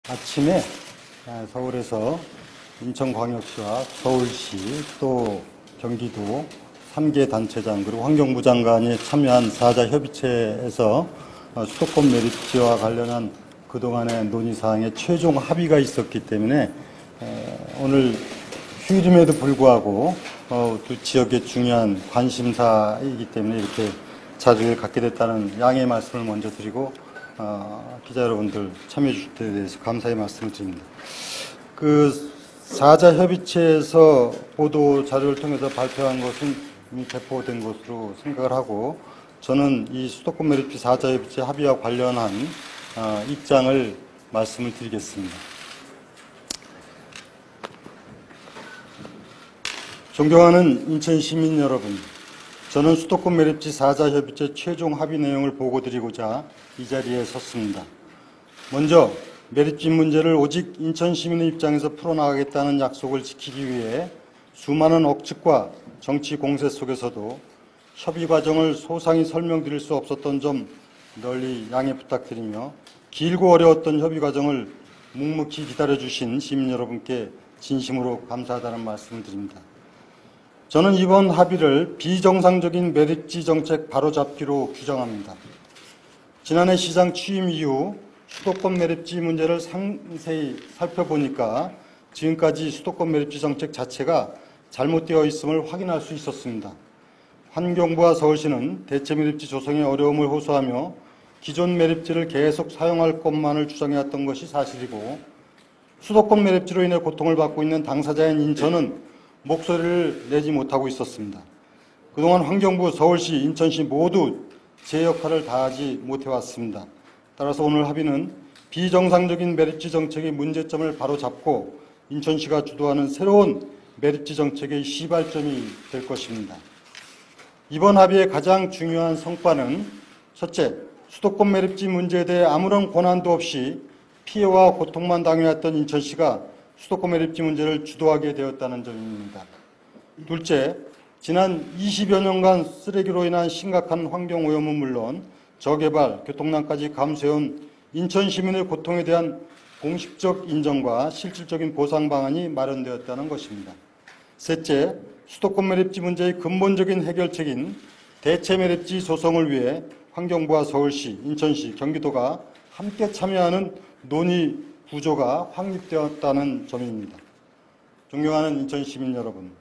아침에 서울에서 인천광역시와 서울시 또 경기도 3개 단체장 그리고 환경부 장관이 참여한 4자 협의체에서 수도권 매립지와 관련한 그동안의 논의사항에 최종 합의가 있었기 때문에 오늘 휴일임에도 불구하고 두 지역의 중요한 관심사이기 때문에 이렇게 자리를 갖게 됐다는 양해의 말씀을 먼저 드리고 기자 여러분들 참여해 주실 때 대해서 감사의 말씀을 드립니다. 그 4자 협의체에서 보도 자료를 통해서 발표한 것은 이미 배포된 것으로 생각을 하고 저는 이 수도권 매립지 4자 협의체 합의와 관련한 입장을 말씀을 드리겠습니다. 존경하는 인천 시민 여러분, 저는 수도권 매립지 4자 협의체 최종 합의 내용을 보고드리고자 이 자리에 섰습니다. 먼저 매립지 문제를 오직 인천 시민의 입장에서 풀어나가겠다는 약속을 지키기 위해 수많은 억측과 정치 공세 속에서도 협의 과정을 소상히 설명드릴 수 없었던 점 널리 양해 부탁드리며 길고 어려웠던 협의 과정을 묵묵히 기다려주신 시민 여러분께 진심으로 감사하다는 말씀을 드립니다. 저는 이번 합의를 비정상적인 매립지 정책 바로잡기로 규정합니다. 지난해 시장 취임 이후 수도권 매립지 문제를 상세히 살펴보니까 지금까지 수도권 매립지 정책 자체가 잘못되어 있음을 확인할 수 있었습니다. 환경부와 서울시는 대체 매립지 조성에 어려움을 호소하며 기존 매립지를 계속 사용할 것만을 주장해왔던 것이 사실이고 수도권 매립지로 인해 고통을 받고 있는 당사자인 인천은 목소리를 내지 못하고 있었습니다. 그동안 환경부, 서울시, 인천시 모두 제 역할을 다하지 못해왔습니다. 따라서 오늘 합의는 비정상적인 매립지 정책의 문제점을 바로잡고 인천시가 주도하는 새로운 매립지 정책의 시발점이 될 것입니다. 이번 합의의 가장 중요한 성과는 첫째, 수도권 매립지 문제에 대해 아무런 권한도 없이 피해와 고통만 당해왔던 인천시가 수도권 매립지 문제를 주도하게 되었다는 점입니다. 둘째, 지난 20여 년간 쓰레기로 인한 심각한 환경오염은 물론 저개발, 교통난까지 감수해온 인천 시민의 고통에 대한 공식적 인정과 실질적인 보상 방안이 마련되었다는 것입니다. 셋째, 수도권 매립지 문제의 근본적인 해결책인 대체 매립지 조성을 위해 환경부와 서울시, 인천시, 경기도가 함께 참여하는 논의 구조가 확립되었다는 점입니다. 존경하는 인천 시민 여러분,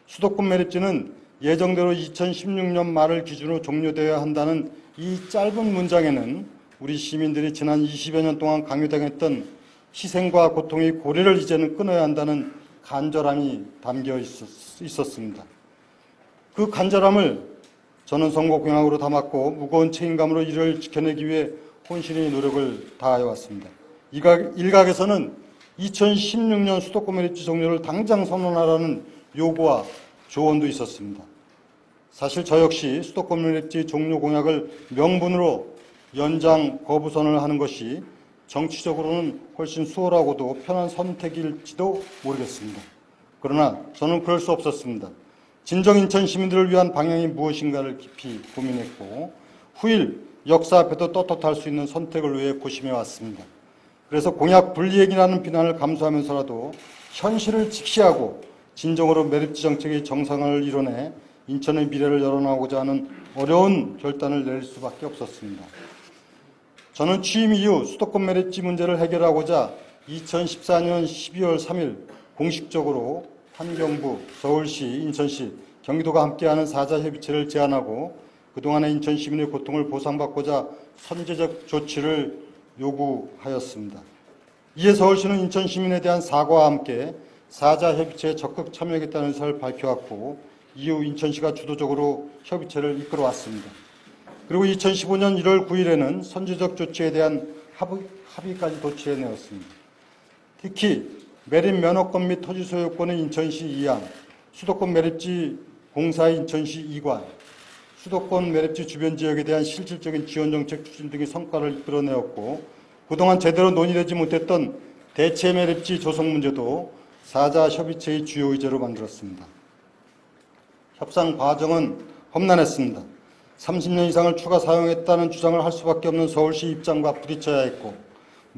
수도권 매립지는 예정대로 2016년 말을 기준으로 종료되어야 한다는 이 짧은 문장에는 우리 시민들이 지난 20여 년 동안 강요당했던 희생과 고통의 고리를 이제는 끊어야 한다는 간절함이 담겨 있었습니다. 그 간절함을 저는 선거 공약으로 담았고 무거운 책임감으로 이를 지켜내기 위해 혼신의 노력을 다해왔습니다. 일각에서는 2016년 수도권 매립지 종료를 당장 선언하라는 요구와 조언도 있었습니다. 사실 저 역시 수도권 매립지 종료 공약을 명분으로 연장 거부선언을 하는 것이 정치적으로는 훨씬 수월하고도 편한 선택일지도 모르겠습니다. 그러나 저는 그럴 수 없었습니다. 진정 인천 시민들을 위한 방향이 무엇인가를 깊이 고민했고 후일 역사 앞에도 떳떳할 수 있는 선택을 위해 고심해 왔습니다. 그래서 공약 불이익이라는 비난을 감수하면서라도 현실을 직시하고 진정으로 매립지 정책의 정상화를 이뤄내 인천의 미래를 열어나가고자 하는 어려운 결단을 내릴 수밖에 없었습니다. 저는 취임 이후 수도권 매립지 문제를 해결하고자 2014년 12월 3일 공식적으로 환경부, 서울시, 인천시, 경기도가 함께하는 4자 협의체를 제안하고 그동안의 인천 시민의 고통을 보상받고자 선제적 조치를 요구하였습니다. 이에 서울시는 인천 시민에 대한 사과와 함께 4자 협의체에 적극 참여하겠다는 의사를 밝혀왔고 이후 인천시가 주도적으로 협의체를 이끌어왔습니다. 그리고 2015년 1월 9일에는 선제적 조치에 대한 합의까지 도취해내었습니다. 특히 매립 면허권 및 토지 소유권의 인천시 2항, 수도권 매립지 공사의 인천시 2관, 수도권 매립지 주변 지역에 대한 실질적인 지원 정책 추진 등의 성과를 이끌어내었고 그동안 제대로 논의되지 못했던 대체 매립지 조성 문제도 4자 협의체의 주요 의제로 만들었습니다. 협상 과정은 험난했습니다. 30년 이상을 추가 사용했다는 주장을 할 수밖에 없는 서울시 입장과 부딪혀야 했고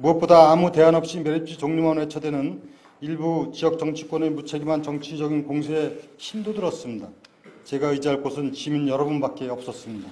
무엇보다 아무 대안 없이 매립지 종료만 외쳐대는 일부 지역 정치권의 무책임한 정치적인 공세에 힘도 들었습니다. 제가 의지할 곳은 시민 여러분밖에 없었습니다.